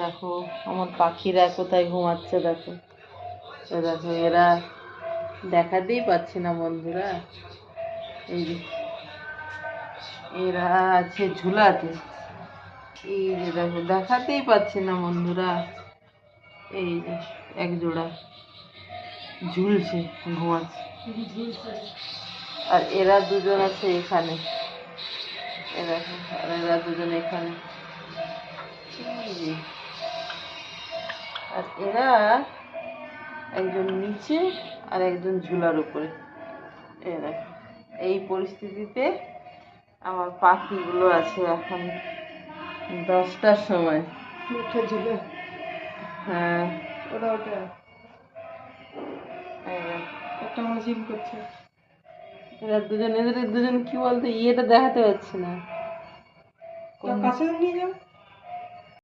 দেখো আমার পাখিরা কোথায় ঘুমাচ্ছে, দেখো দেখো এরা দেখাতেই পাচ্ছি না বন্ধুরা। এই যে এরা আছে ঝুলাতে, এই যে দেখো দেখাতেই পাচ্ছি না বন্ধুরা। এই যে এক জোড়া ঝুলছে, ঘুমাচ্ছে। আর এরা দুজন আছে এখানে, দেখো আর এরা দুজন এখানে। এই যে আর এরা একজন নিচে আর একজন ঝুলার উপরে। এই দেখো এই পরিস্থিতিতে আমার পাখিগুলো আছে এখন 10টার সময়। উঠে ঝুলে হ্যাঁ ওরা ওটা একটা মজিম করছে। এরা দুজন, এদের দুজন কি বলতো ইয়েটা দেখাতে পারছে না। কাছে নিয়ে যাও।